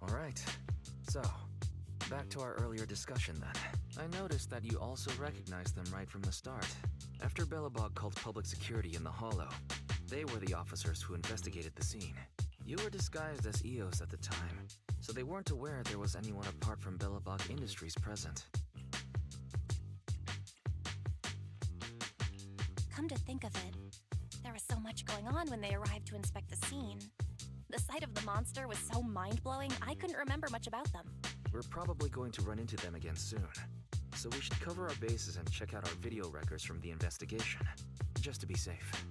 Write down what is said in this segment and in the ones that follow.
Alright. So, back to our earlier discussion then. I noticed that you also recognized them right from the start. After Belobog called public security in the Hollow, they were the officers who investigated the scene. You were disguised as EOS at the time, so they weren't aware there was anyone apart from Belobog Industries present. Come to think of it, there was so much going on when they arrived to inspect the scene. The sight of the monster was so mind-blowing, I couldn't remember much about them. We're probably going to run into them again soon, so we should cover our bases and check out our video records from the investigation, just to be safe.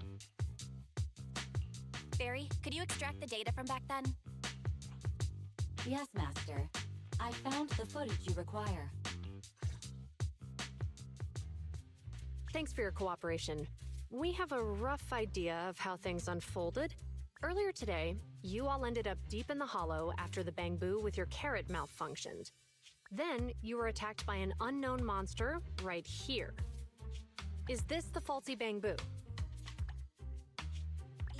Barry, could you extract the data from back then? Yes, Master. I found the footage you require. Thanks for your cooperation. We have a rough idea of how things unfolded. Earlier today, you all ended up deep in the Hollow after the Bangboo with your carrot malfunctioned. Then, you were attacked by an unknown monster right here. Is this the faulty Bangboo?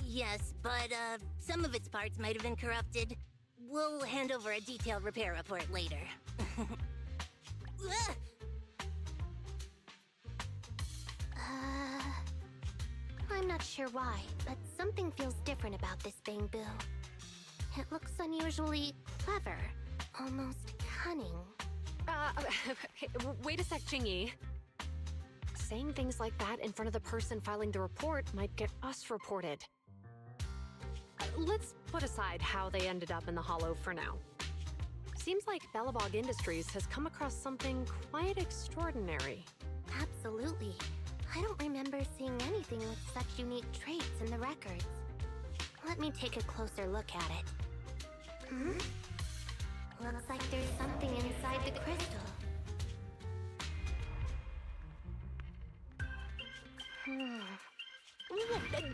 Yes, but some of its parts might have been corrupted. We'll hand over a detailed repair report later. I'm not sure why, but something feels different about this Bangboo. It looks unusually clever, almost cunning. Wait a sec, Jingyi. Saying things like that in front of the person filing the report might get us reported. Let's put aside how they ended up in the Hollow for now. Seems like Belobog Industries has come across something quite extraordinary. Absolutely. I don't remember seeing anything with such unique traits in the records. Let me take a closer look at it. Looks like there's something inside the crystal.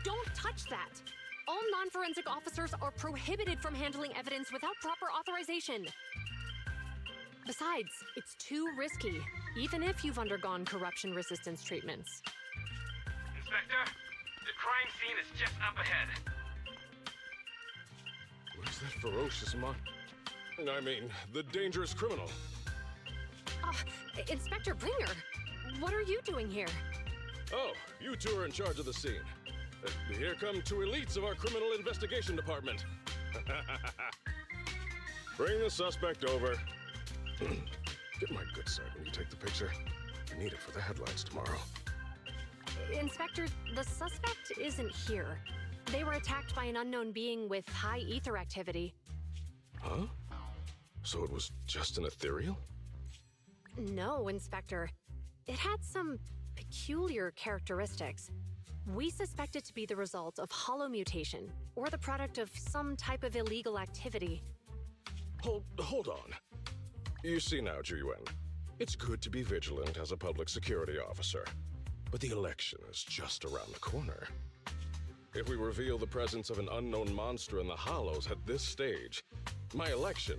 Don't touch that! All non-forensic officers are prohibited from handling evidence without proper authorization. Besides, it's too risky, even if you've undergone corruption resistance treatments. Inspector, the crime scene is just up ahead. Where's that ferocious the dangerous criminal? Inspector Bringer, what are you doing here? Oh, you two are in charge of the scene. Here come two elites of our criminal investigation department. Bring the suspect over. Get my good side when you take the picture. I need it for the headlines tomorrow. Inspector, the suspect isn't here. They were attacked by an unknown being with high ether activity. Huh? So it was just an ethereal? No, Inspector. It had some peculiar characteristics. We suspect it to be the result of hollow mutation, or the product of some type of illegal activity. Hold on. You see now, Juyuan, it's good to be vigilant as a public security officer, but the election is just around the corner. If we reveal the presence of an unknown monster in the Hollows at this stage, my election,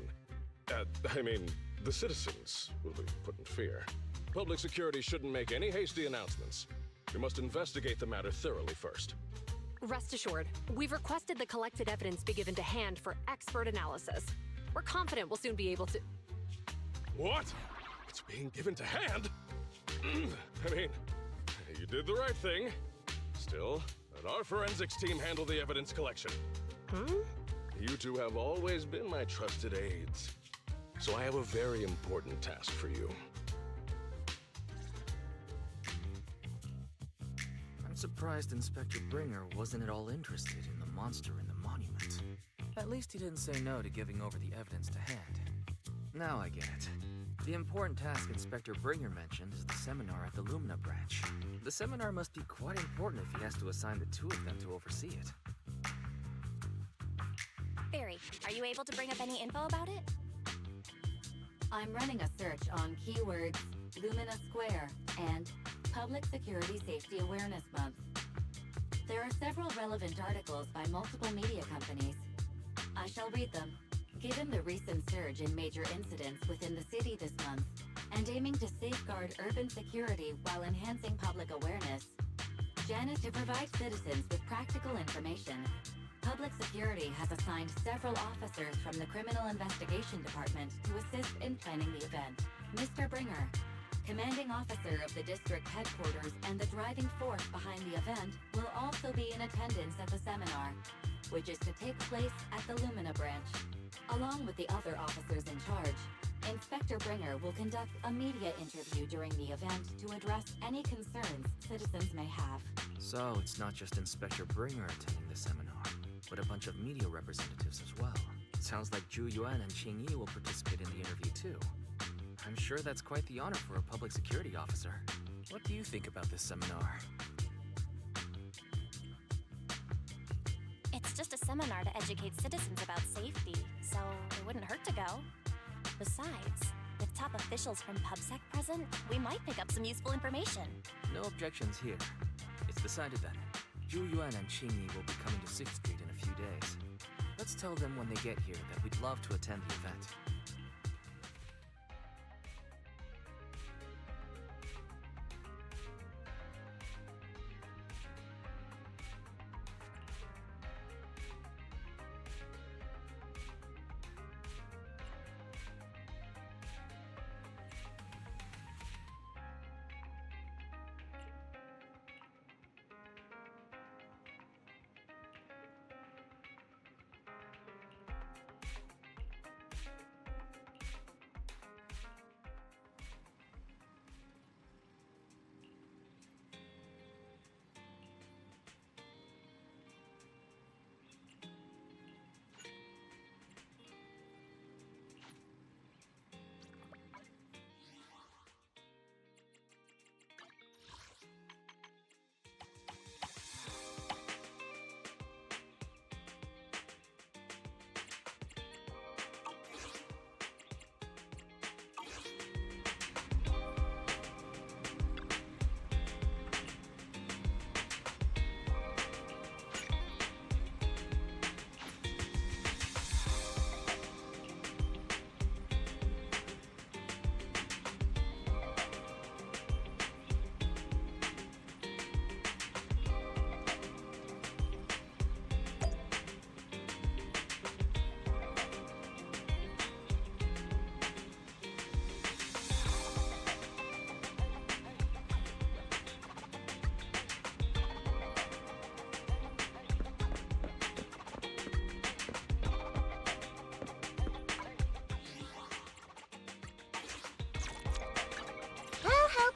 the citizens will be put in fear. Public security shouldn't make any hasty announcements. We must investigate the matter thoroughly first. Rest assured, we've requested the collected evidence be given to hand for expert analysis. We're confident we'll soon be able to... What? It's being given to hand? You did the right thing. Still, let our forensics team handle the evidence collection. You two have always been my trusted aides. So I have a very important task for you. I'm surprised Inspector Bringer wasn't at all interested in the monster in the monument. At least he didn't say no to giving over the evidence to hand. Now I get it. The important task Inspector Bringer mentioned is the seminar at the Lumina branch. The seminar must be quite important if he has to assign the two of them to oversee it. Barry, are you able to bring up any info about it? I'm running a search on keywords Lumina Square and Public Security Safety Awareness Month. There are several relevant articles by multiple media companies. I shall read them. Given the recent surge in major incidents within the city this month, and aiming to safeguard urban security while enhancing public awareness, Jen is to provide citizens with practical information. Public Security has assigned several officers from the Criminal Investigation Department to assist in planning the event. Mr. Bringer, commanding officer of the district headquarters and the driving force behind the event, will also be in attendance at the seminar, which is to take place at the Lumina branch. Along with the other officers in charge, Inspector Bringer will conduct a media interview during the event to address any concerns citizens may have. So it's not just Inspector Bringer attending the seminar, but a bunch of media representatives as well. Sounds like Zhu Yuan and Qing Yi will participate in the interview too. I'm sure that's quite the honor for a public security officer. What do you think about this seminar? It's just a seminar to educate citizens about safety, so it wouldn't hurt to go. Besides, with top officials from PubSec present, we might pick up some useful information. No objections here. It's decided then. Zhu Yuan and Qing Yi will be coming to 6th Street in a few days. Let's tell them when they get here that we'd love to attend the event.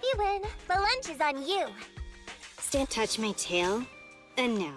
You win. The lunch is on you. Stand touch my tail. And now.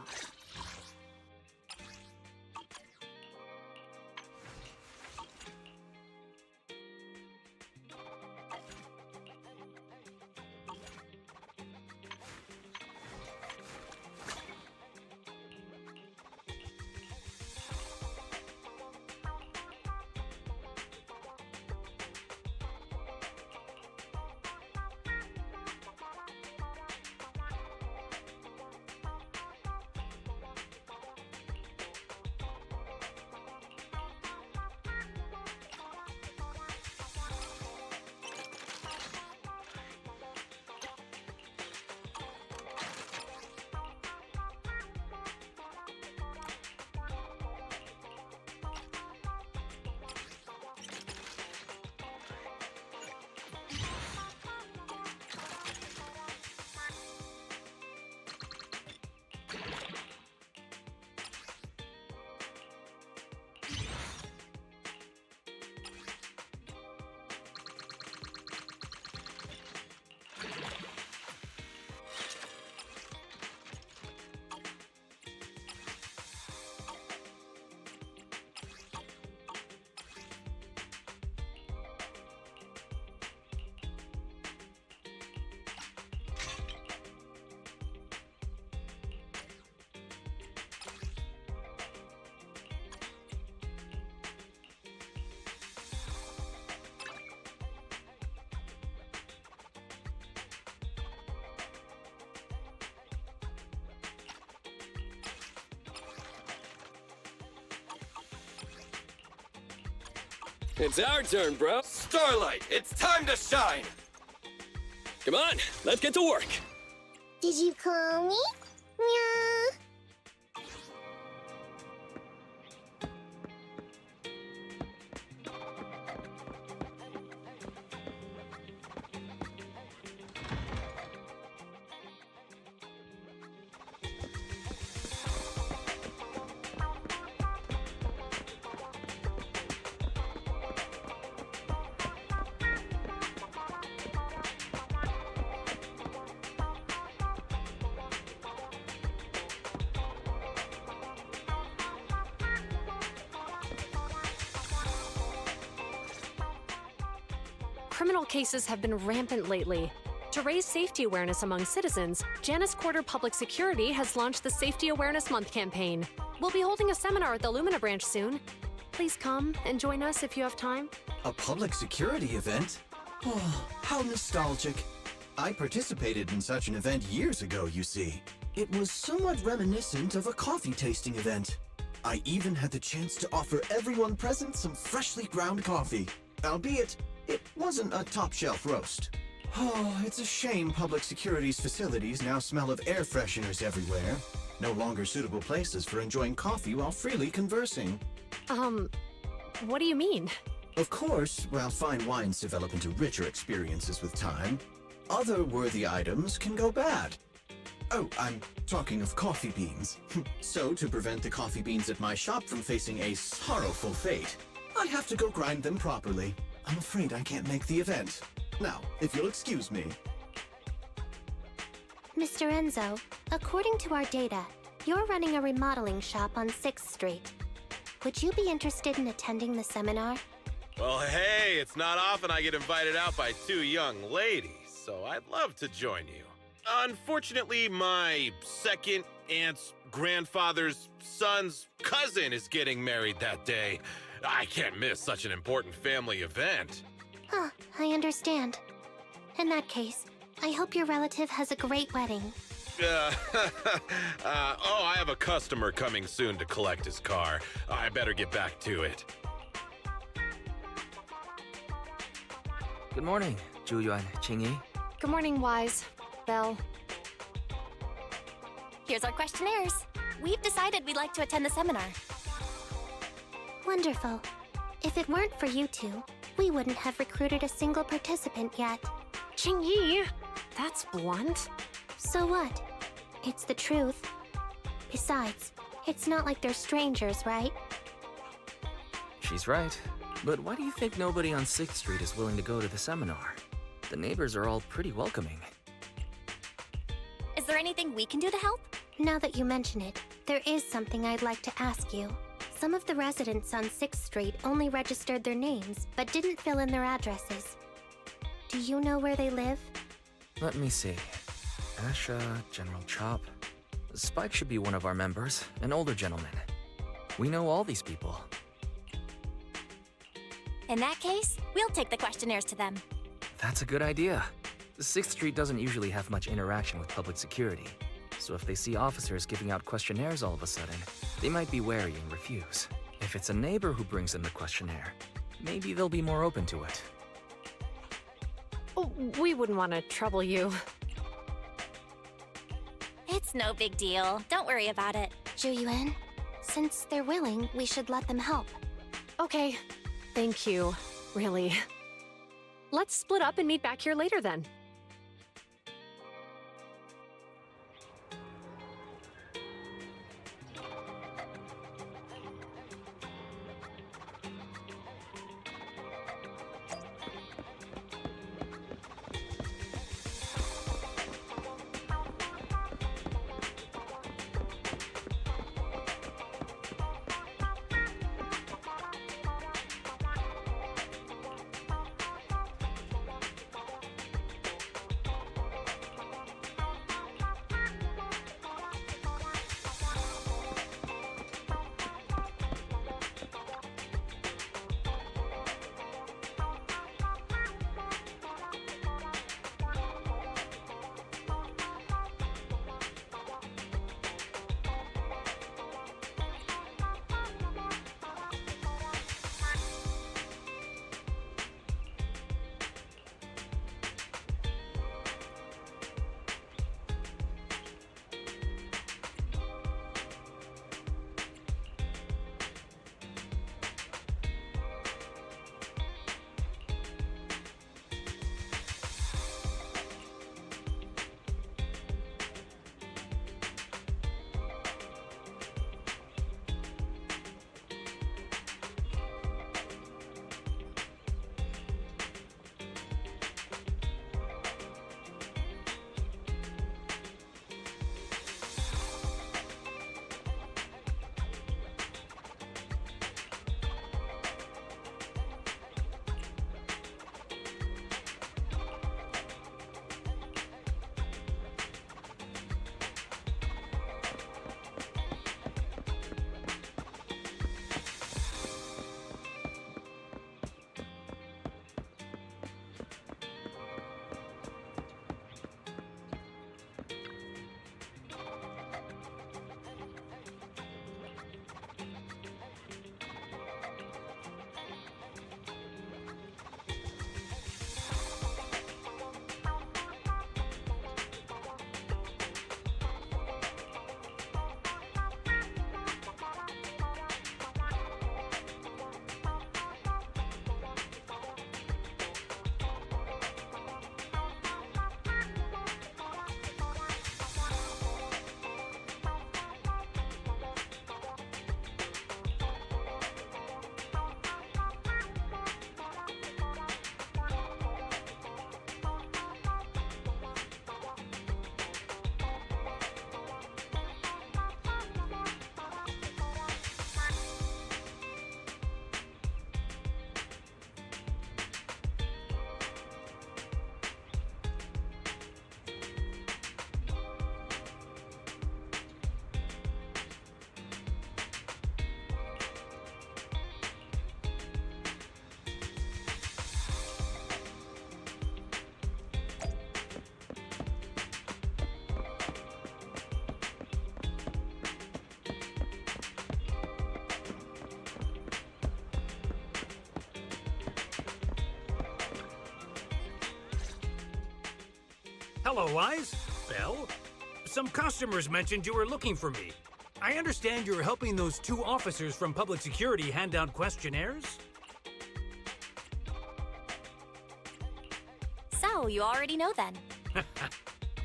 It's our turn, bro. Starlight, it's time to shine! Come on, let's get to work. Did you call me? Yeah. criminal cases have been rampant lately. To raise safety awareness among citizens, Janus Quarter Public Security has launched the Safety Awareness Month campaign. We'll be holding a seminar at the Lumina branch soon. Please come and join us if you have time. A public security event? Oh, how nostalgic. I participated in such an event years ago, you see. It was somewhat reminiscent of a coffee tasting event. I even had the chance to offer everyone present some freshly ground coffee. Albeit, it wasn't a top-shelf roast. Oh, it's a shame public security's facilities now smell of air fresheners everywhere. No longer suitable places for enjoying coffee while freely conversing. What do you mean? Of course, while fine wines develop into richer experiences with time, other worthy items can go bad. Oh, I'm talking of coffee beans. So, to prevent the coffee beans at my shop from facing a sorrowful fate, I have to go grind them properly. I'm afraid I can't make the event. Now, if you'll excuse me. Mr. Enzo, according to our data, you're running a remodeling shop on 6th Street. Would you be interested in attending the seminar? Well, hey, it's not often I get invited out by two young ladies, so I'd love to join you. Unfortunately, my second aunt's grandfather's son's cousin is getting married that day. I can't miss such an important family event. Huh, I understand. In that case, I hope your relative has a great wedding. I have a customer coming soon to collect his car. I better get back to it. Good morning, Zhu-Yuan, Qingyi. Good morning, Wise. Belle. Here's our questionnaires. We've decided we'd like to attend the seminar. Wonderful. If it weren't for you two, we wouldn't have recruited a single participant yet. Qingyi, that's blunt. So what? It's the truth. Besides, it's not like they're strangers, right? She's right. But why do you think nobody on 6th Street is willing to go to the seminar? The neighbors are all pretty welcoming. Is there anything we can do to help? Now that you mention it, there is something I'd like to ask you. Some of the residents on 6th Street only registered their names, but didn't fill in their addresses. Do you know where they live? Let me see. Asha, General Chop. Spike should be one of our members, an older gentleman. We know all these people. In that case, we'll take the questionnaires to them. That's a good idea. 6th Street doesn't usually have much interaction with public security, so if they see officers giving out questionnaires all of a sudden, they might be wary and refuse. If it's a neighbor who brings in the questionnaire, maybe they'll be more open to it. Oh, we wouldn't want to trouble you. It's no big deal. Don't worry about it. Zhu-Yuan, since they're willing, we should let them help. Okay. Thank you. Really. Let's split up and meet back here later then. Hello, Wise. Belle? Some customers mentioned you were looking for me. I understand you're helping those 2 officers from public security hand out questionnaires? So, you already know then.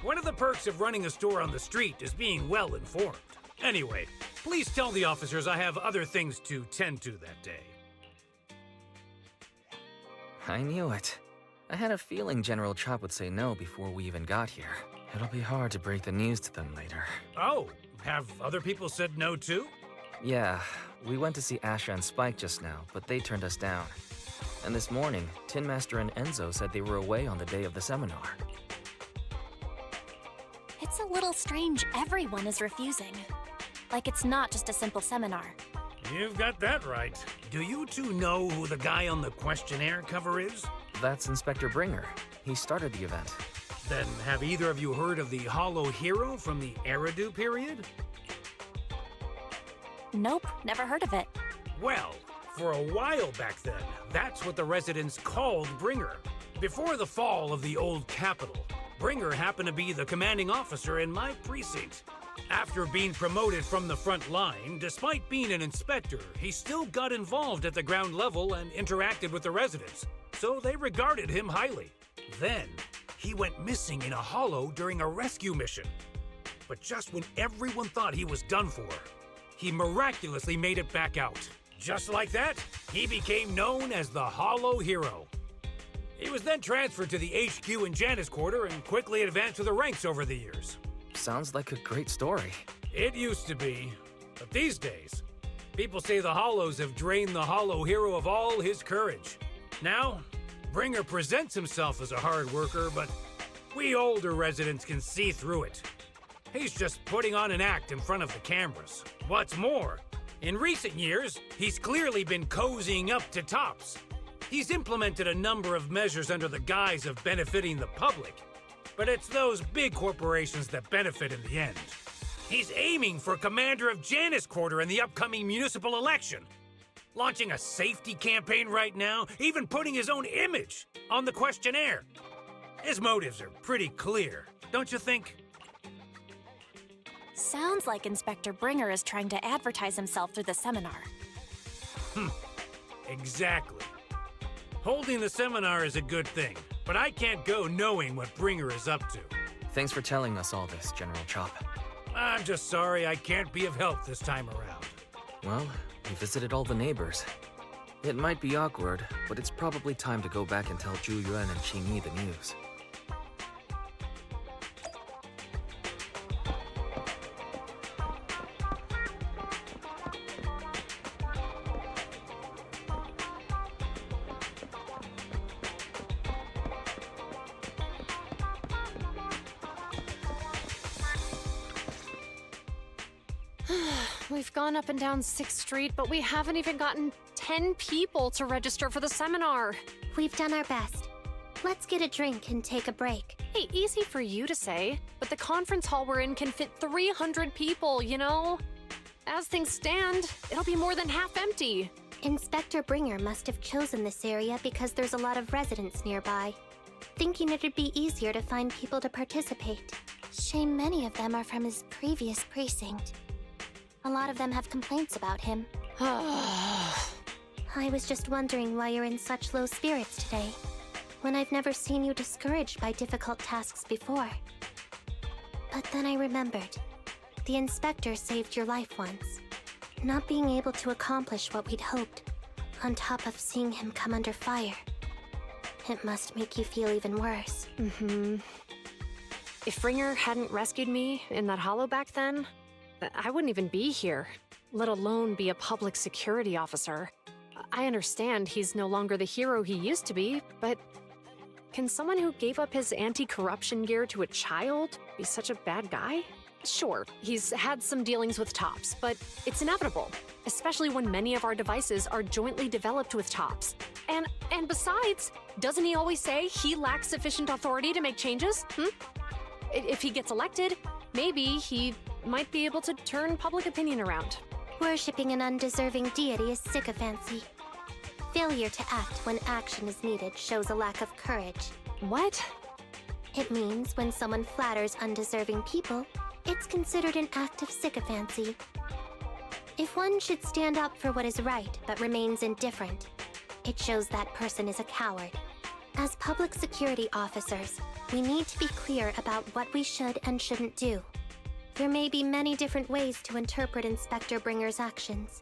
One of the perks of running a store on the street is being well informed. Anyway, please tell the officers I have other things to tend to that day. I knew it. I had a feeling General Chop would say no before we even got here. It'll be hard to break the news to them later. Oh, have other people said no too? Yeah, we went to see Asha and Spike just now, but they turned us down. And this morning, Tin Master and Enzo said they were away on the day of the seminar. It's a little strange everyone is refusing. Like it's not just a simple seminar. You've got that right. Do you 2 know who the guy on the questionnaire cover is? That's Inspector Bringer. He started the event. Then have either of you heard of the Hollow Hero from the Eridu period? Nope, never heard of it. Well, for a while back then, that's what the residents called Bringer. Before the fall of the old capital, Bringer happened to be the commanding officer in my precinct. After being promoted from the front line, despite being an inspector, he still got involved at the ground level and interacted with the residents, so they regarded him highly. Then, he went missing in a hollow during a rescue mission. But just when everyone thought he was done for, he miraculously made it back out. Just like that, he became known as the Hollow Hero. He was then transferred to the HQ in Janus Quarter and quickly advanced to the ranks over the years. Sounds like a great story. It used to be, but these days, people say the Hollows have drained the Hollow Hero of all his courage. Now, Bringer presents himself as a hard worker, but we older residents can see through it. He's just putting on an act in front of the cameras. What's more, in recent years, he's clearly been cozying up to Tops. He's implemented a number of measures under the guise of benefiting the public, but it's those big corporations that benefit in the end. He's aiming for commander of Janus Quarter in the upcoming municipal election, launching a safety campaign right now, even putting his own image on the questionnaire. His motives are pretty clear, don't you think? Sounds like Inspector Bringer is trying to advertise himself through the seminar. Exactly. Holding the seminar is a good thing, but I can't go knowing what Bringer is up to. Thanks for telling us all this, General Chop. I'm just sorry I can't be of help this time around. Well, we visited all the neighbors. It might be awkward, but it's probably time to go back and tell Zhu Yuan and Qing Yi the news. We've gone up and down 6th Street, but we haven't even gotten 10 people to register for the seminar. We've done our best. Let's get a drink and take a break. Hey, easy for you to say, but the conference hall we're in can fit 300 people, you know? As things stand, it'll be more than half empty. Inspector Bringer must have chosen this area because there's a lot of residents nearby, thinking it'd be easier to find people to participate. Shame many of them are from his previous precinct. A lot of them have complaints about him. I was just wondering why you're in such low spirits today, when I've never seen you discouraged by difficult tasks before. But then I remembered. The inspector saved your life once. Not being able to accomplish what we'd hoped, on top of seeing him come under fire. It must make you feel even worse. If Bringer hadn't rescued me in that hollow back then, I wouldn't even be here, let alone be a public security officer. I understand he's no longer the hero he used to be, but can someone who gave up his anti-corruption gear to a child be such a bad guy? Sure, he's had some dealings with Tops, but it's inevitable, especially when many of our devices are jointly developed with Tops. And besides, doesn't he always say he lacks sufficient authority to make changes? If he gets elected, maybe he might be able to turn public opinion around. Worshipping an undeserving deity is sycophancy. Failure to act when action is needed shows a lack of courage. What? It means when someone flatters undeserving people, it's considered an act of sycophancy. If one should stand up for what is right but remains indifferent, it shows that person is a coward. As public security officers, we need to be clear about what we should and shouldn't do. There may be many different ways to interpret Inspector Bringer's actions,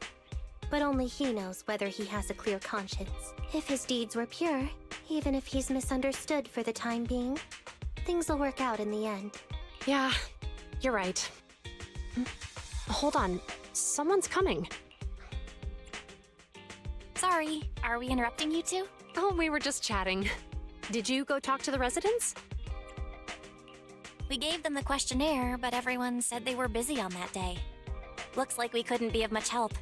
but only he knows whether he has a clear conscience. If his deeds were pure, even if he's misunderstood for the time being, things will work out in the end. Yeah, you're right. Hold on, someone's coming. Sorry, are we interrupting you two? Oh, we were just chatting. Did you go talk to the residents? We gave them the questionnaire, but everyone said they were busy on that day. Looks like we couldn't be of much help.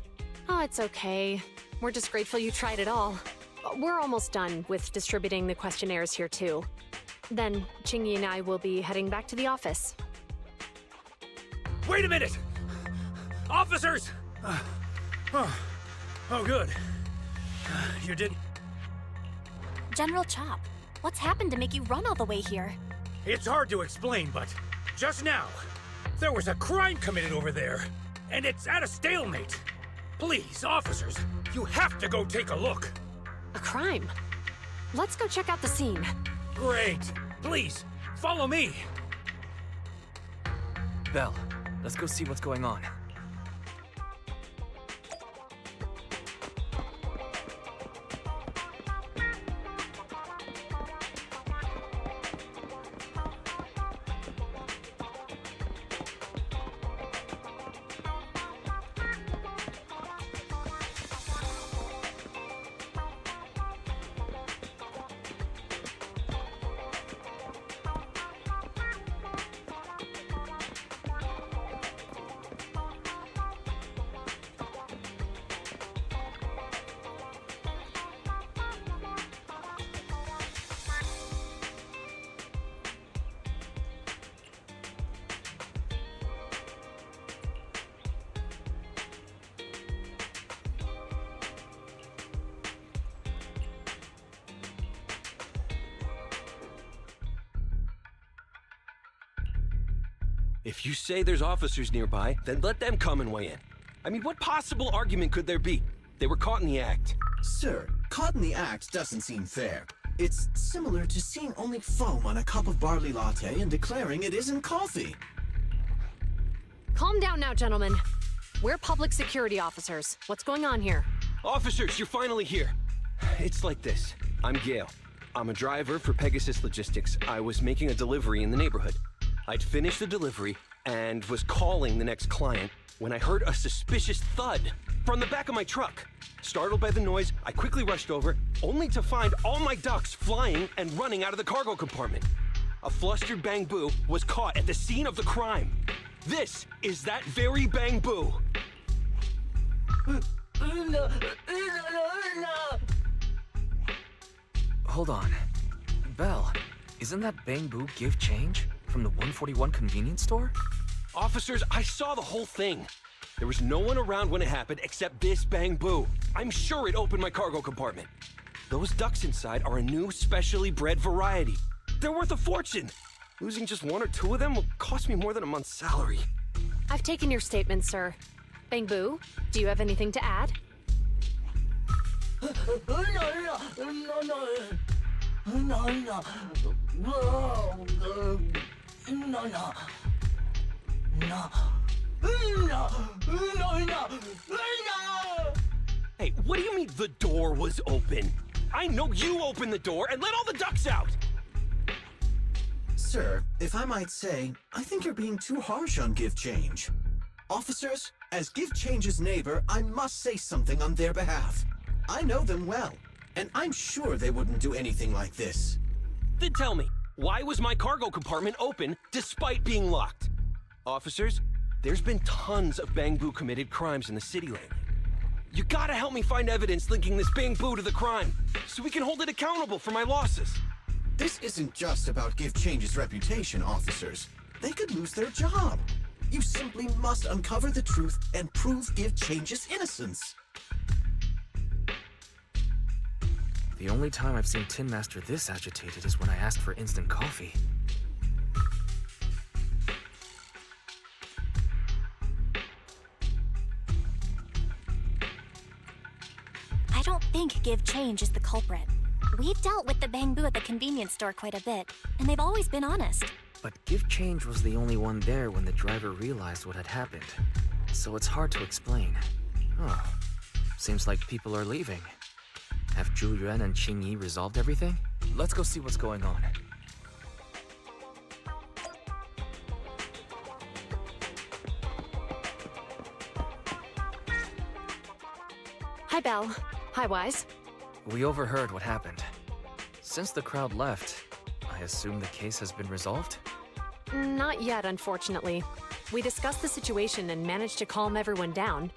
Oh, it's okay. We're just grateful you tried it all. We're almost done with distributing the questionnaires here, too. Then, Chingy and I will be heading back to the office. Wait a minute! Officers! Oh, good. You did... General Chop, what's happened to make you run all the way here? It's hard to explain, but just now, there was a crime committed over there, and it's at a stalemate. Please, officers, you have to go take a look. A crime? Let's go check out the scene. Great. Please, follow me. Belle, let's go see what's going on. If you say there's officers nearby, then let them come and weigh in. I mean, what possible argument could there be? They were caught in the act. Sir, caught in the act doesn't seem fair. It's similar to seeing only foam on a cup of barley latte and declaring it isn't coffee. Calm down now, gentlemen. We're public security officers. What's going on here? Officers, you're finally here. It's like this. I'm Gale. I'm a driver for Pegasus Logistics. I was making a delivery in the neighborhood. I'd finished the delivery and was calling the next client when I heard a suspicious thud from the back of my truck. Startled by the noise, I quickly rushed over, only to find all my ducks flying and running out of the cargo compartment. A flustered Bang Boo was caught at the scene of the crime. This is that very Bang Boo. Hold on. Belle, isn't that Bang Boo give change from the 141 convenience store? Officers, I saw the whole thing. There was no one around when it happened except this Bang Boo. I'm sure it opened my cargo compartment. Those ducks inside are a new specially bred variety. They're worth a fortune. Losing just one or two of them will cost me more than a month's salary. I've taken your statement, sir. Bang Boo, do you have anything to add? Hey, what do you mean the door was open? I know you opened the door and let all the ducks out! Sir, if I might say, I think you're being too harsh on Give Change. Officers, as Give Change's neighbor, I must say something on their behalf. I know them well, and I'm sure they wouldn't do anything like this. Then tell me, why was my cargo compartment open despite being locked? Officers, there's been tons of Bang Boo committed crimes in the city lately. You gotta help me find evidence linking this Bang Boo to the crime, so we can hold it accountable for my losses. This isn't just about Give Change's reputation, officers. They could lose their job. You simply must uncover the truth and prove Give Change's innocence. The only time I've seen Tin Master this agitated is when I asked for instant coffee. think Give Change is the culprit. We've dealt with the Bangbu at the convenience store quite a bit, and they've always been honest. But Give Change was the only one there when the driver realized what had happened. So it's hard to explain. Oh, seems like people are leaving. Have Zhu Yuan and Qing Yi resolved everything? Let's go see what's going on. Hi, Belle. Hi, Wise. We overheard what happened. Since the crowd left, I assume the case has been resolved? Not yet, unfortunately. We discussed the situation and managed to calm everyone down.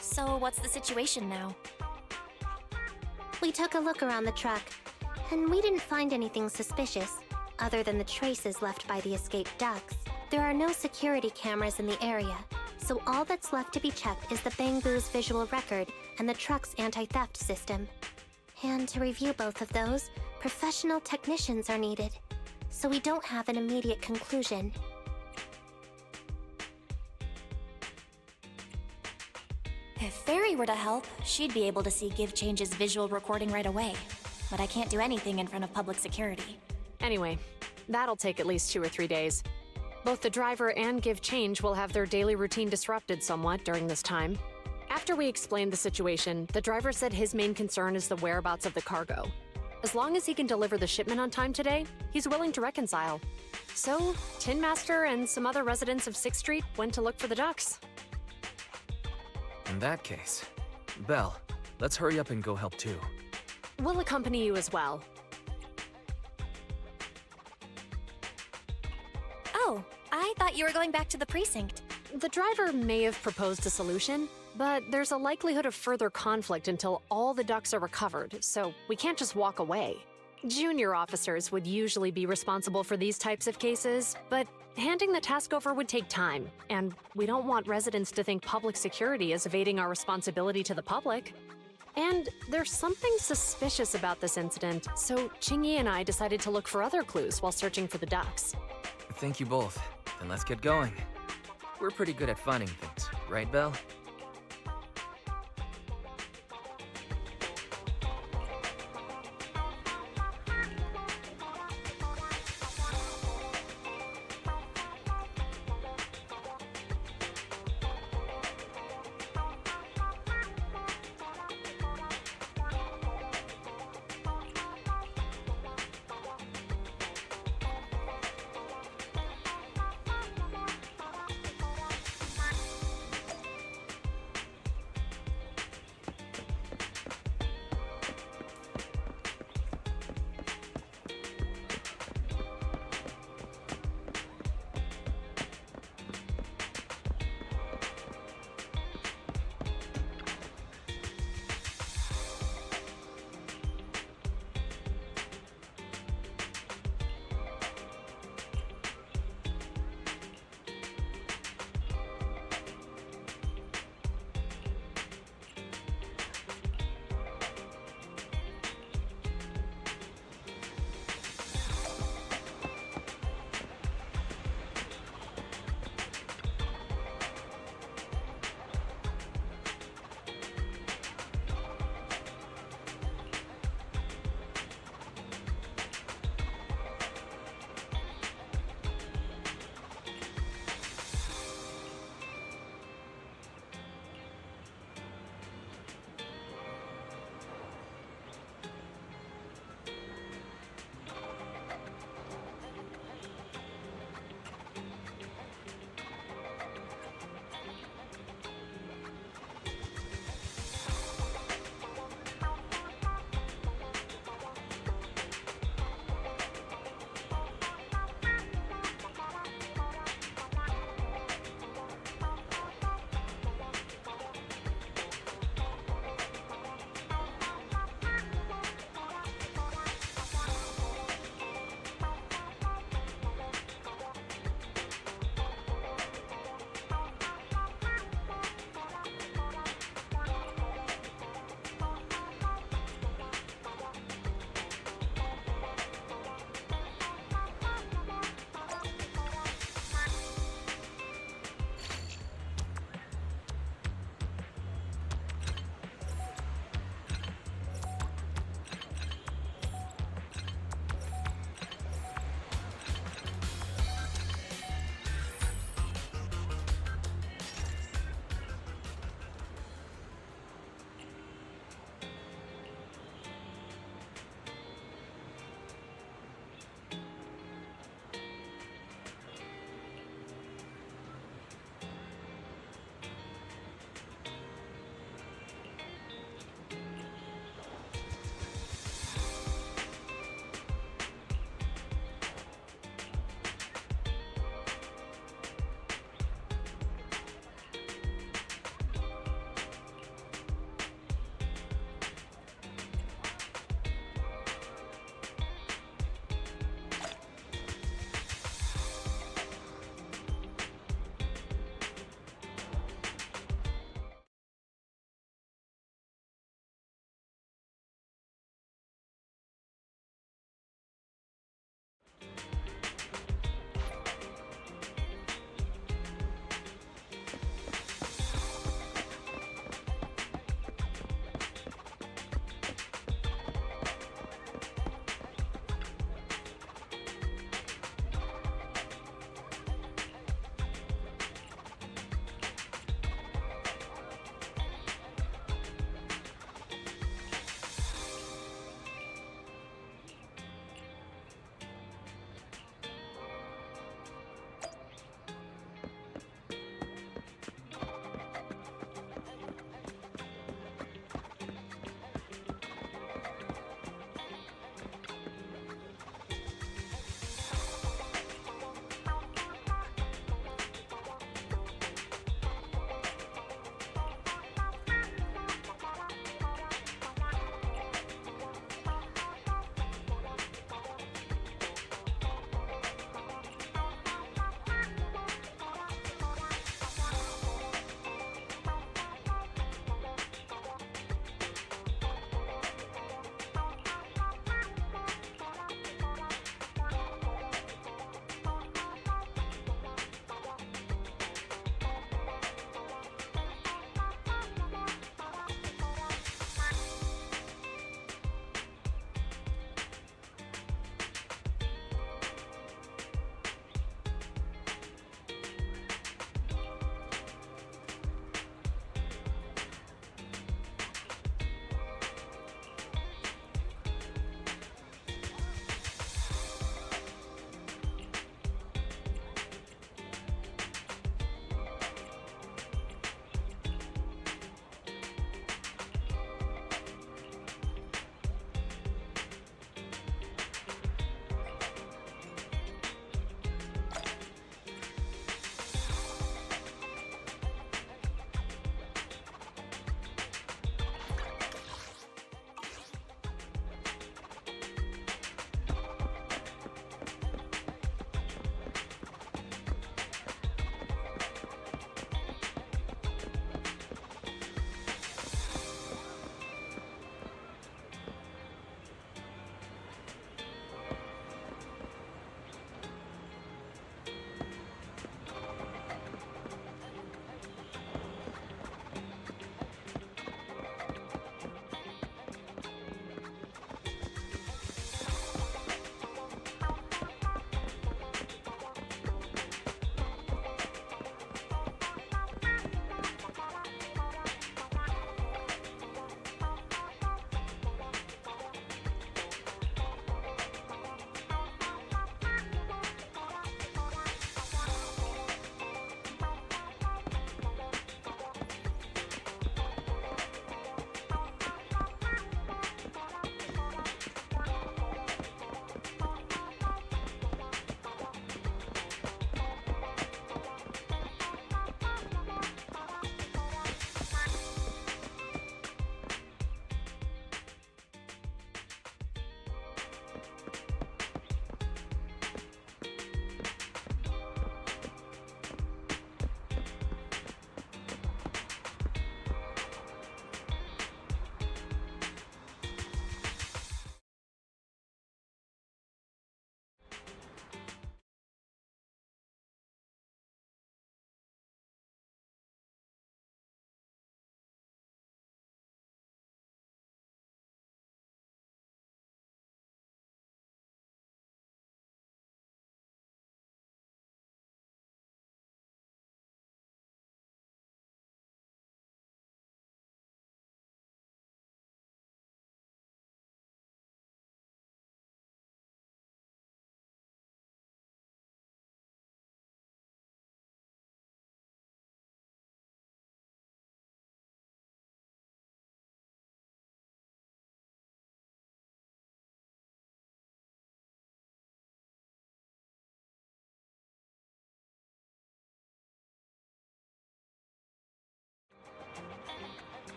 So what's the situation now? We took a look around the truck, and we didn't find anything suspicious, other than the traces left by the escaped ducks. There are no security cameras in the area, so all that's left to be checked is the Bangbu's visual record and the truck's anti-theft system. And to review both of those, professional technicians are needed, so we don't have an immediate conclusion. If Fairy were to help, she'd be able to see Give Change's visual recording right away. But I can't do anything in front of public security. Anyway, that'll take at least 2 or 3 days. Both the driver and Give Change will have their daily routine disrupted somewhat during this time. After we explained the situation, the driver said his main concern is the whereabouts of the cargo. As long as he can deliver the shipment on time today, he's willing to reconcile. So, Tin Master and some other residents of 6th Street went to look for the ducks. In that case, Belle, let's hurry up and go help too. We'll accompany you as well. Oh, I thought you were going back to the precinct. The driver may have proposed a solution, but there's a likelihood of further conflict until all the ducks are recovered, so we can't just walk away. Junior officers would usually be responsible for these types of cases, but handing the task over would take time, and we don't want residents to think public security is evading our responsibility to the public. And there's something suspicious about this incident, so Qing Yi and I decided to look for other clues while searching for the ducks. Thank you both. Then let's get going. We're pretty good at finding things, right, Belle?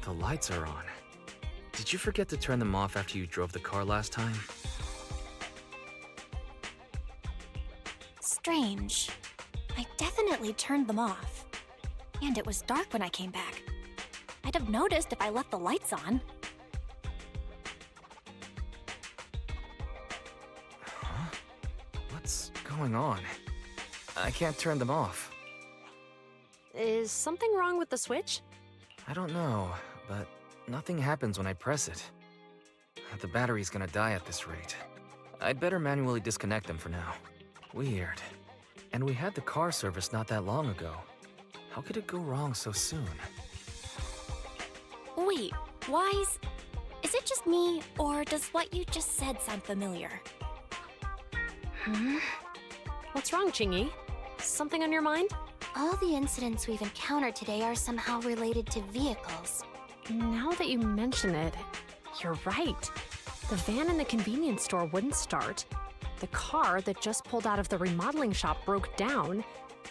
The lights are on. Did you forget to turn them off after you drove the car last time? Strange. I definitely turned them off. And it was dark when I came back. I'd have noticed if I left the lights on. Huh? What's going on? I can't turn them off. Is something wrong with the switch? I don't know, but nothing happens when I press it. The battery's gonna die at this rate. I'd better manually disconnect them for now. Weird. And we had the car service not that long ago. How could it go wrong so soon? Wait, Wise? Is it just me, or does what you just said sound familiar? What's wrong, Qingyi? Something on your mind? All the incidents we've encountered today are somehow related to vehicles. Now that you mention it, you're right. The van in the convenience store wouldn't start. The car that just pulled out of the remodeling shop broke down.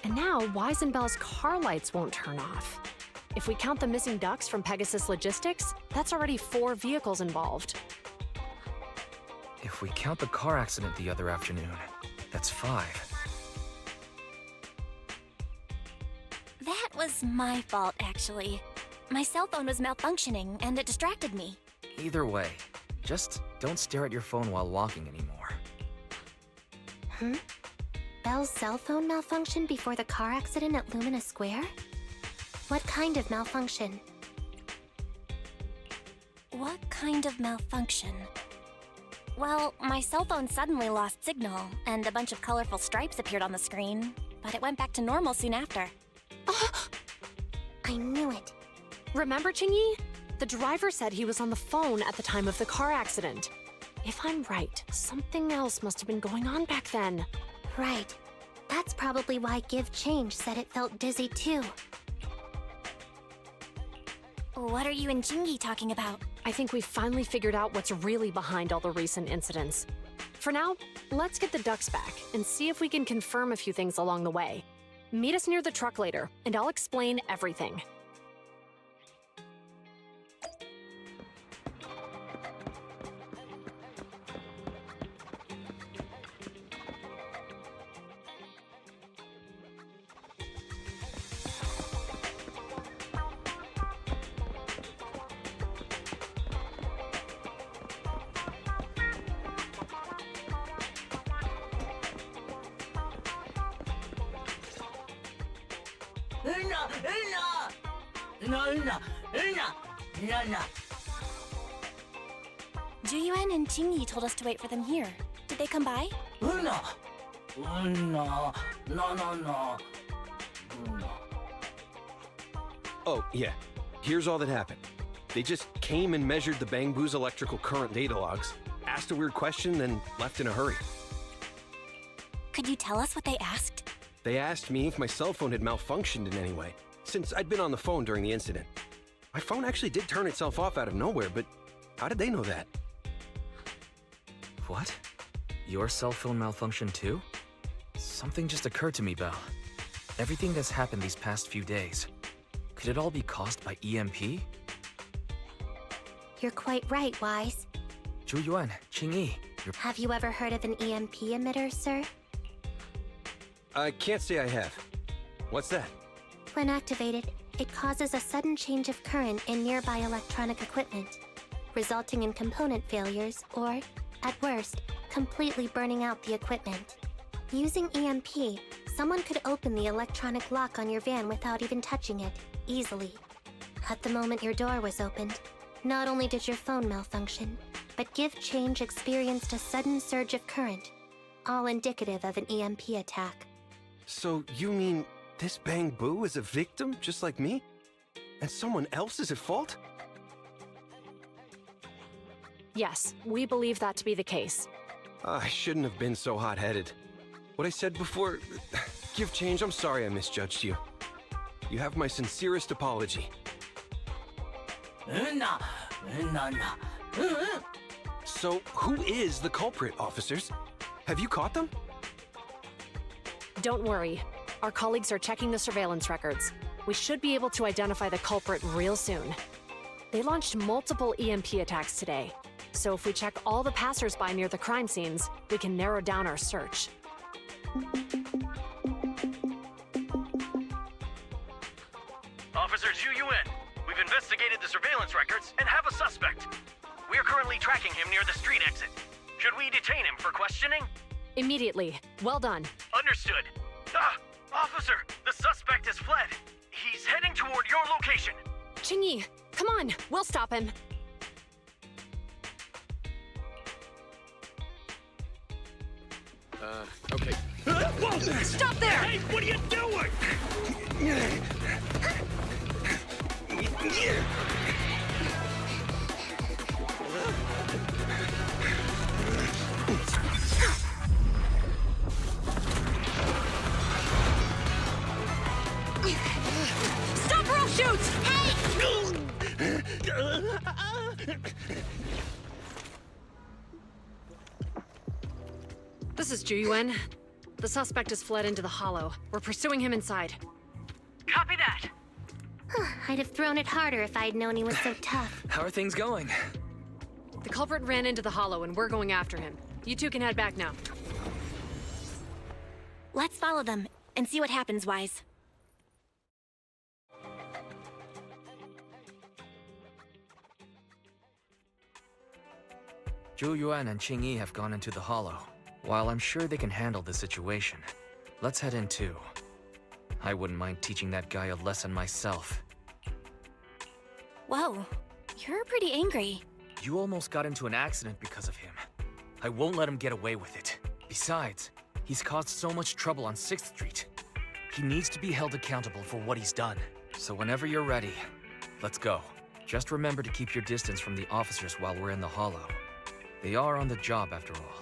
And now Wise and Belle's car lights won't turn off. If we count the missing ducks from Pegasus Logistics, that's already 4 vehicles involved. If we count the car accident the other afternoon, that's 5. That was my fault, actually. My cell phone was malfunctioning, and it distracted me. Either way, just don't stare at your phone while walking anymore. Belle's cell phone malfunctioned before the car accident at Lumina Square? What kind of malfunction? What kind of malfunction? Well, my cell phone suddenly lost signal, and a bunch of colorful stripes appeared on the screen, but it went back to normal soon after. I knew it. Remember, Qingyi? The driver said he was on the phone at the time of the car accident. If I'm right, something else must have been going on back then. Right. That's probably why Give Change said it felt dizzy too. What are you and Qingyi talking about? I think we've finally figured out what's really behind all the recent incidents. For now, let's get the ducks back and see if we can confirm a few things along the way. Meet us near the truck later, and I'll explain everything. Juyuan and Qingyi told us to wait for them here. Did they come by? Oh, yeah. Here's all that happened. They just came and measured the Bangbu's electrical current data logs, asked a weird question, then left in a hurry. Could you tell us what they asked? They asked me if my cell phone had malfunctioned in any way, since I'd been on the phone during the incident. My phone actually did turn itself off out of nowhere, but how did they know that? What? Your cell phone malfunctioned too? Something just occurred to me, Belle. Everything that's happened these past few days, could it all be caused by EMP? You're quite right, Wise. Juyuan, Qingyi, Have you ever heard of an EMP emitter, sir? I can't say I have. What's that? When activated, it causes a sudden change of current in nearby electronic equipment, resulting in component failures or, at worst, completely burning out the equipment. Using EMP, someone could open the electronic lock on your van without even touching it, easily. At the moment your door was opened, not only did your phone malfunction, but Give Change experienced a sudden surge of current, all indicative of an EMP attack. So you mean this Bangbu is a victim just like me? And someone else is at fault? Yes, we believe that to be the case. I shouldn't have been so hot-headed. What I said before... Give Change, I'm sorry I misjudged you. You have my sincerest apology. So, who is the culprit, officers? Have you caught them? Don't worry. Our colleagues are checking the surveillance records. We should be able to identify the culprit real soon. They launched multiple EMP attacks today. So if we check all the passersby near the crime scenes, we can narrow down our search. Officer Zhu Yuan, we've investigated the surveillance records and have a suspect. We are currently tracking him near the street exit. Should we detain him for questioning? Immediately. Well done. Understood. Officer, the suspect has fled. He's heading toward your location. Qingyi, come on, we'll stop him. Okay. Whoa! Stop there! Hey, what are you doing? Stop or I'll shoot! This is Zhu Yuan. The suspect has fled into the hollow. We're pursuing him inside. Copy that. I'd have thrown it harder if I'd known he was so tough. How are things going? The culprit ran into the hollow and we're going after him. You two can head back now. Let's follow them and see what happens, Wise. Zhu Yuan and Qingyi have gone into the hollow. While I'm sure they can handle the situation, let's head in too. I wouldn't mind teaching that guy a lesson myself. Whoa, you're pretty angry. You almost got into an accident because of him. I won't let him get away with it. Besides, he's caused so much trouble on 6th Street. He needs to be held accountable for what he's done. So whenever you're ready, let's go. Just remember to keep your distance from the officers while we're in the hollow. They are on the job after all.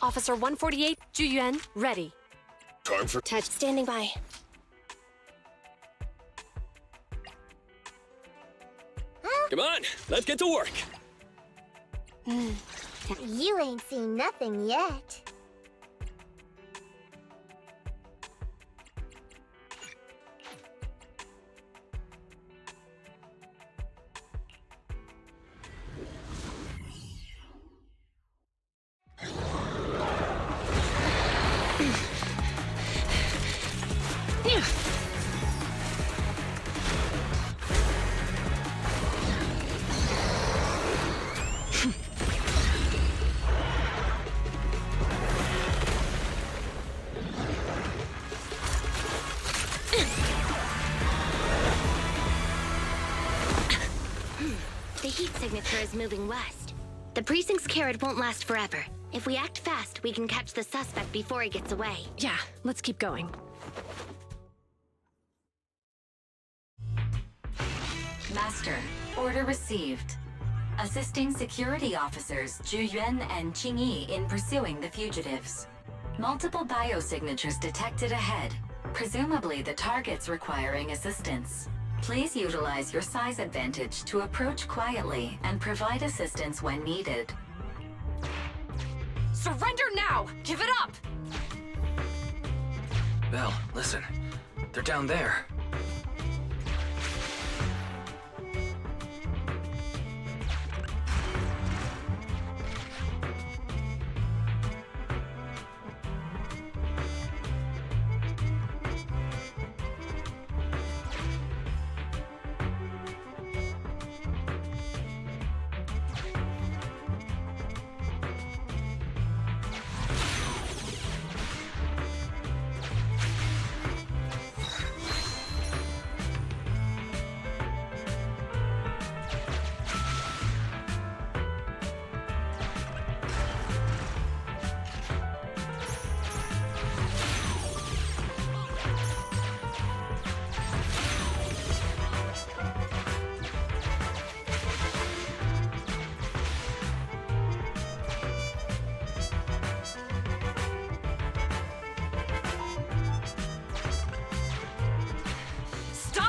Officer 148, Zhu Yuan, ready. Time for Touch. Standing by. Come on, let's get to work. You ain't seen nothing yet. The heat signature is moving west. The precinct's carrot won't last forever. If we act fast, we can catch the suspect before he gets away. Yeah, let's keep going. Master, order received. Assisting security officers Zhu Yuan and Qingyi in pursuing the fugitives. Multiple biosignatures detected ahead, presumably the targets requiring assistance. Please utilize your size advantage to approach quietly and provide assistance when needed. Surrender now! Give it up! Belle, listen. They're down there.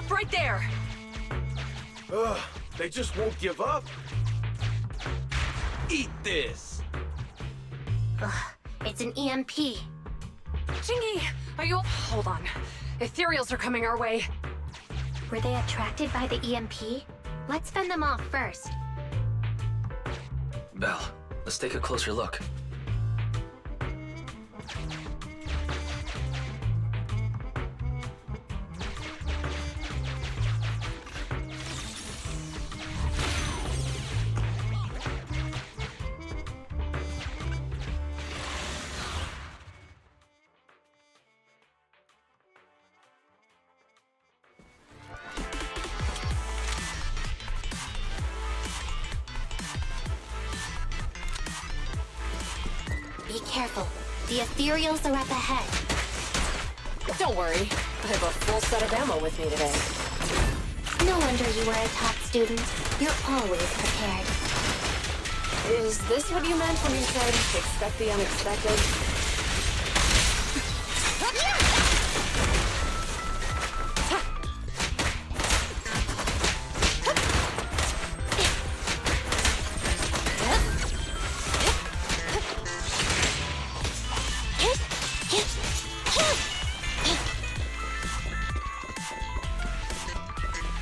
Stop right there! Ugh, they just won't give up. Eat this! Ugh, it's an EMP. Chingy, are you... Hold on. Ethereals are coming our way. Were they attracted by the EMP? Let's fend them off first. Belle, let's take a closer look. Be careful. The Ethereals are up ahead. Don't worry. I have a full set of ammo with me today. No wonder you were a top student. You're always prepared. Is this what you meant when you said expect the unexpected?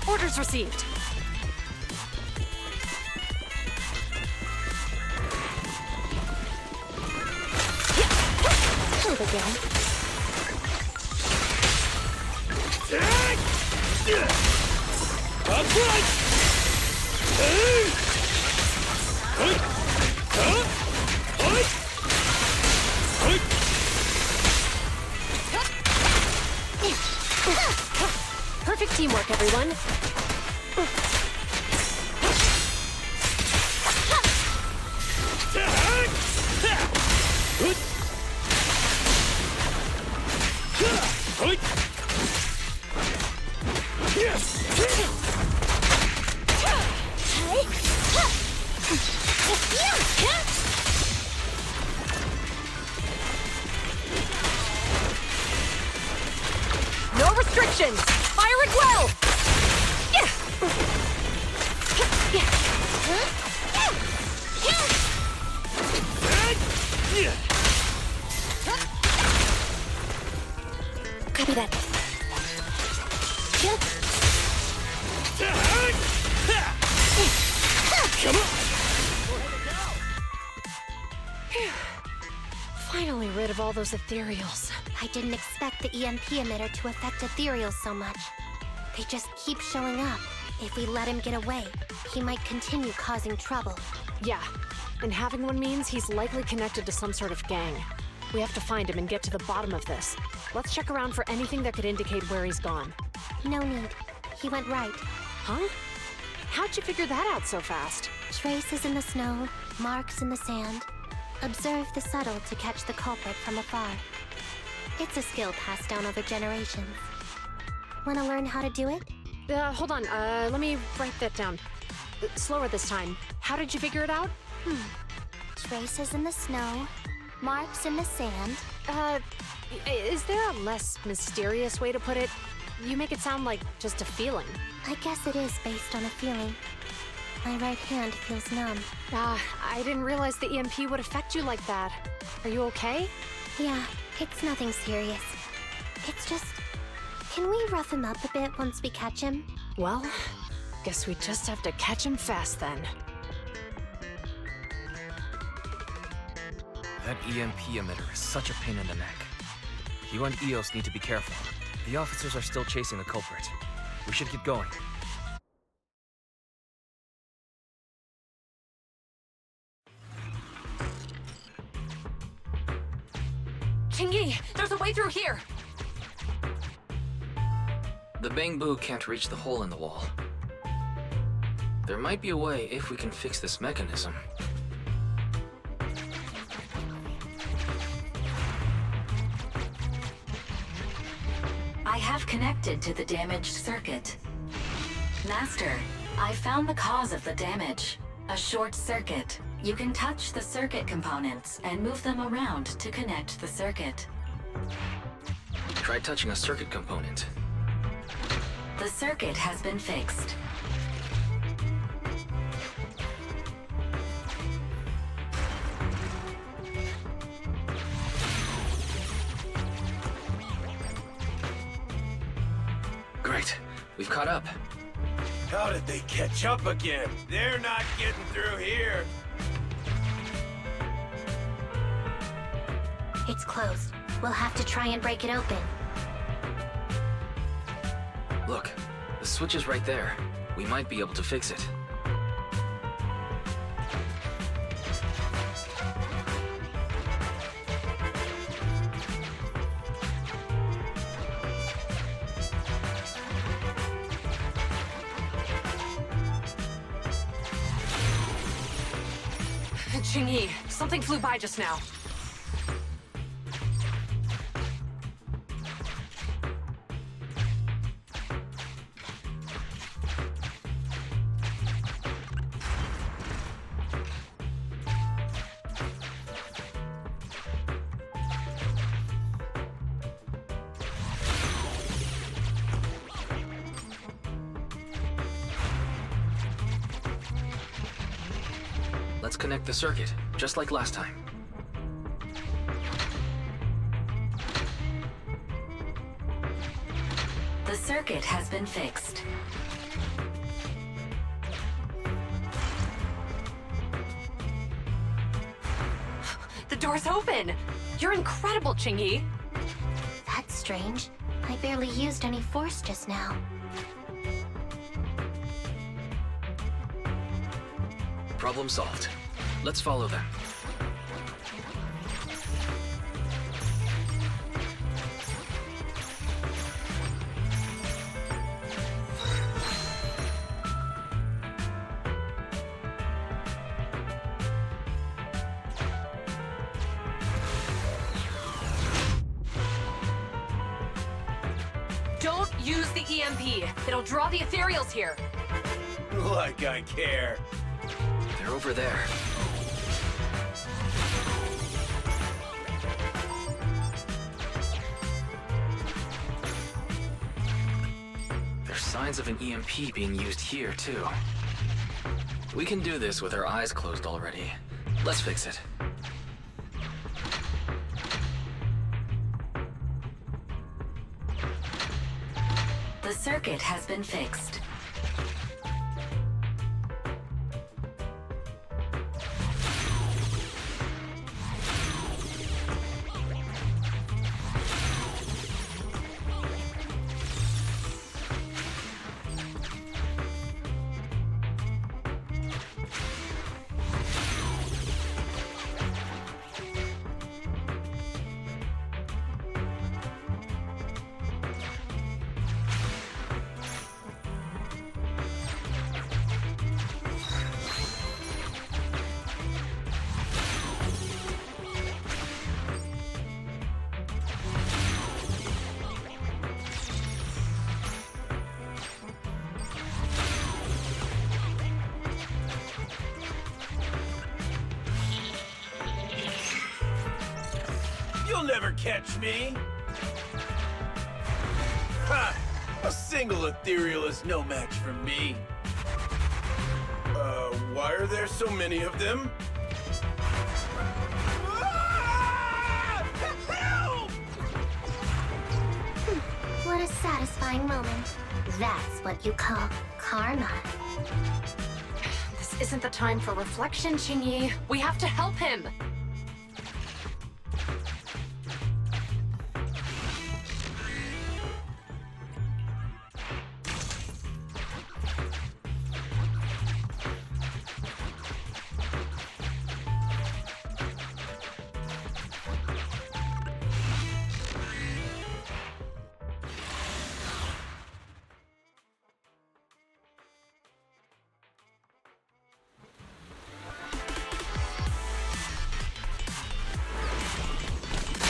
Orders received. Here we go. Perfect teamwork, everyone. No restrictions! Fire it well! Copy that. Come on! Finally rid of all those ethereals. I didn't expect the EMP emitter to affect Ethereals so much. They just keep showing up. If we let him get away, he might continue causing trouble. Yeah, and having one means he's likely connected to some sort of gang. We have to find him and get to the bottom of this. Let's check around for anything that could indicate where he's gone. No need. He went right. Huh? How'd you figure that out so fast? Traces in the snow, marks in the sand. Observe the subtle to catch the culprit from afar. It's a skill passed down over generations. Want to learn how to do it? Hold on. Let me write that down. Slower this time. How did you figure it out? Traces in the snow, marks in the sand. Is there a less mysterious way to put it? You make it sound like just a feeling. I guess it is based on a feeling. My right hand feels numb. I didn't realize the EMP would affect you like that. Are you okay? Yeah, it's nothing serious. It's just... Can we rough him up a bit once we catch him? Well, guess we just have to catch him fast then. That EMP emitter is such a pain in the neck. You and EOS need to be careful. The officers are still chasing the culprit. We should get going. Chingy, there's a way through here! The Bangbu can't reach the hole in the wall. There might be a way if we can fix this mechanism. I have connected to the damaged circuit. Master, I found the cause of the damage. A short circuit. You can touch the circuit components and move them around to connect the circuit. Try touching a circuit component. The circuit has been fixed. Great. We've caught up. How did they catch up again? They're not getting through here. It's closed. We'll have to try and break it open. Look, the switch is right there. We might be able to fix it. Qingyi, something flew by just now. Let's connect the circuit, just like last time. The circuit has been fixed. The door's open! You're incredible, Qingyi! That's strange. I barely used any force just now. Problem solved. Let's follow them. Don't use the EMP. It'll draw the ethereals here. Like I care. They're over there. There's signs of an EMP being used here, too. We can do this with our eyes closed already. Let's fix it. The circuit has been fixed. You'll never catch me! Ha! A single ethereal is no match for me. Why are there so many of them? Help! What a satisfying moment. That's what you call karma. This isn't the time for reflection, Qingyi. We have to help him.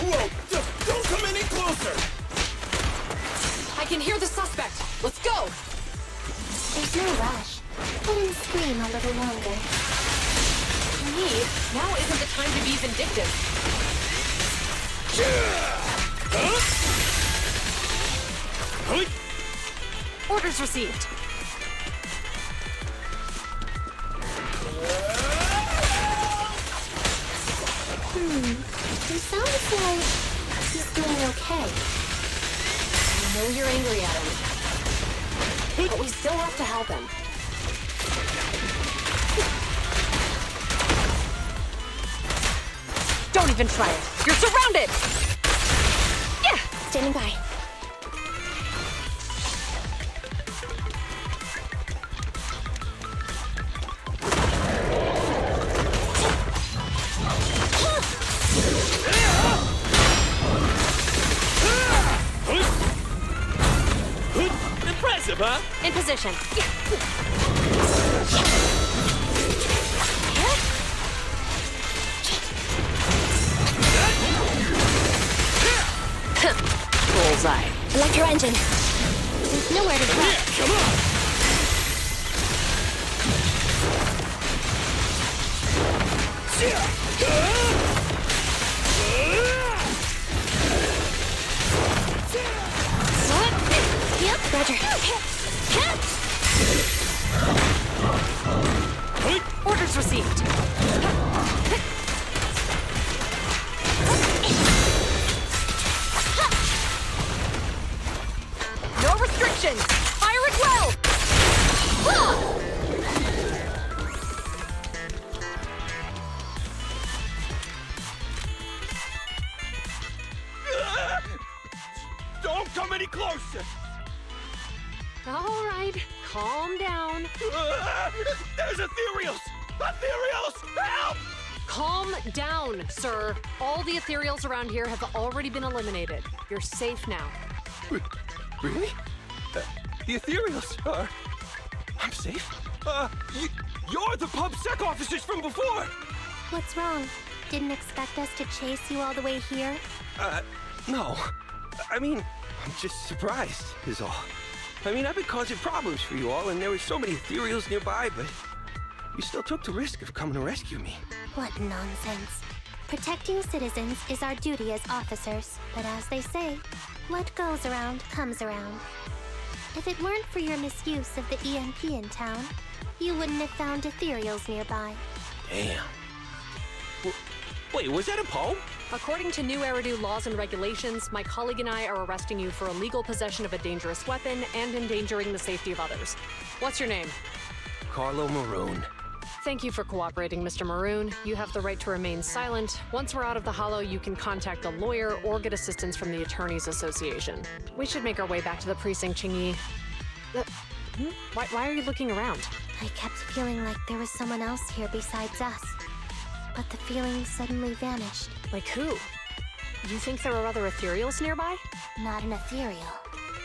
Whoa! Don't come any closer! I can hear the suspect. Let's go! There's no rush. Let him scream a little longer. Me, now isn't the time to be vindictive. Orders received. He sounds like he's doing okay. I know you're angry at him, but we still have to help him. Don't even try it. You're surrounded! Yeah! Standing by. Impressive, huh? In position. Bullseye. Electro engine. There's nowhere to go. Come on! Yep, Roger. Orders received. No restrictions. Fire it well. Don't come any closer! All right, calm down. There's ethereals! Ethereals! Help! Calm down, sir. All the ethereals around here have already been eliminated. You're safe now. Really? The ethereals are... I'm safe? You're the PubSec officers from before! What's wrong? Didn't expect us to chase you all the way here? No. I mean, I'm just surprised, is all. I mean, I've been causing problems for you all, and there were so many ethereals nearby, but you still took the risk of coming to rescue me. What nonsense. Protecting citizens is our duty as officers, but as they say, what goes around comes around. If it weren't for your misuse of the EMP in town, you wouldn't have found ethereals nearby. Damn. Wait, was that a poem? According to New Eridu laws and regulations, my colleague and I are arresting you for illegal possession of a dangerous weapon and endangering the safety of others. What's your name? Carlo Maroon. Thank you for cooperating, Mr. Maroon. You have the right to remain silent. Once we're out of the Hollow, you can contact a lawyer or get assistance from the Attorneys Association. We should make our way back to the precinct, Qingyi. Why are you looking around? I kept feeling like there was someone else here besides us. But the feeling suddenly vanished. Like who? You think there are other ethereals nearby? Not an ethereal.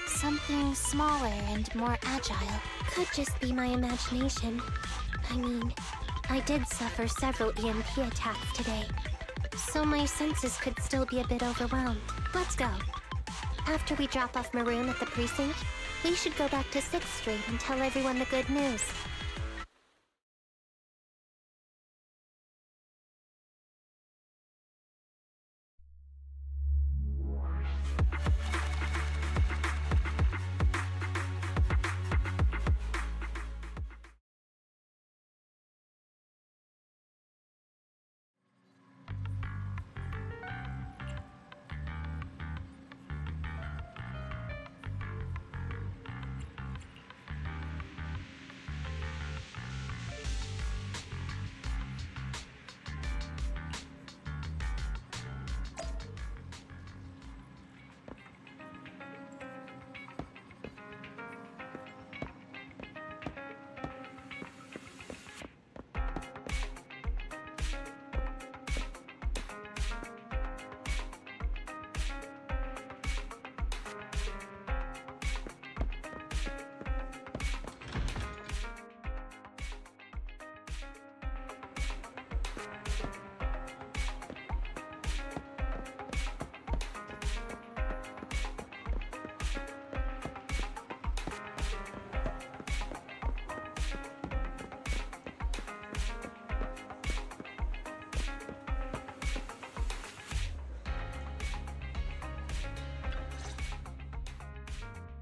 Something smaller and more agile. Could just be my imagination. I mean, I did suffer several EMP attacks today, so my senses could still be a bit overwhelmed. Let's go. After we drop off Maroon at the precinct, we should go back to 6th Street and tell everyone the good news.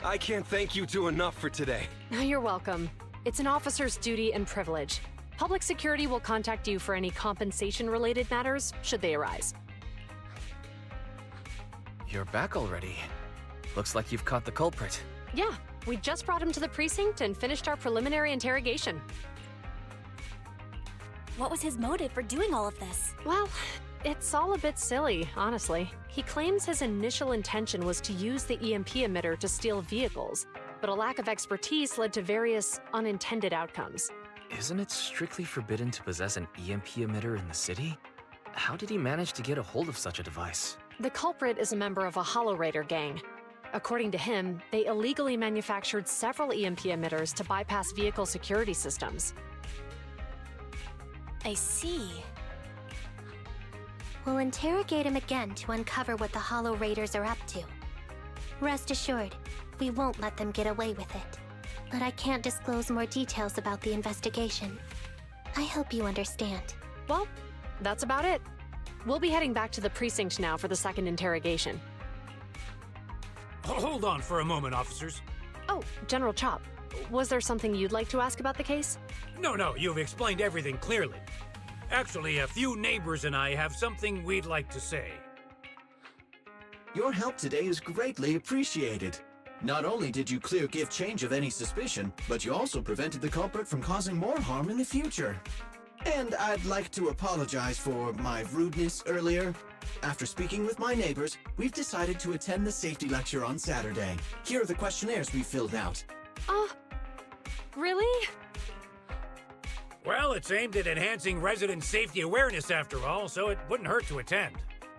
I can't thank you two enough for today. You're welcome. It's an officer's duty and privilege. Public security will contact you for any compensation-related matters, should they arise. You're back already. Looks like you've caught the culprit. Yeah, we just brought him to the precinct and finished our preliminary interrogation. What was his motive for doing all of this? Well, it's all a bit silly, honestly. He claims his initial intention was to use the EMP emitter to steal vehicles, but a lack of expertise led to various unintended outcomes. Isn't it strictly forbidden to possess an EMP emitter in the city? How did he manage to get a hold of such a device? The culprit is a member of a Hollow Raider gang. According to him, they illegally manufactured several EMP emitters to bypass vehicle security systems. I see. We'll interrogate him again to uncover what the Hollow Raiders are up to. Rest assured, we won't let them get away with it. But I can't disclose more details about the investigation. I hope you understand. Well, that's about it. We'll be heading back to the precinct now for the second interrogation. Hold on for a moment, officers. Oh, General Chop, was there something you'd like to ask about the case? No, you've explained everything clearly. Actually, a few neighbors and I have something we'd like to say. Your help today is greatly appreciated. Not only did you clear Give Change of any suspicion, but you also prevented the culprit from causing more harm in the future. And I'd like to apologize for my rudeness earlier. After speaking with my neighbors, we've decided to attend the safety lecture on Saturday. Here are the questionnaires we filled out. Really? Well, it's aimed at enhancing resident safety awareness after all, so it wouldn't hurt to attend.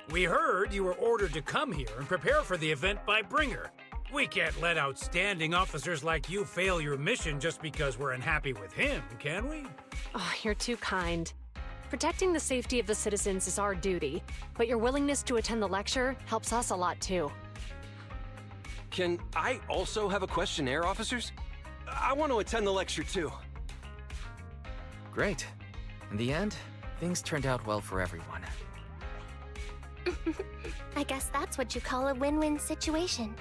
We heard you were ordered to come here and prepare for the event by Bringer. We can't let outstanding officers like you fail your mission just because we're unhappy with him, can we? Oh, you're too kind. Protecting the safety of the citizens is our duty, but your willingness to attend the lecture helps us a lot too. Can I also have a questionnaire, officers? I want to attend the lecture too. Great. In the end, things turned out well for everyone. I guess that's what you call a win-win situation.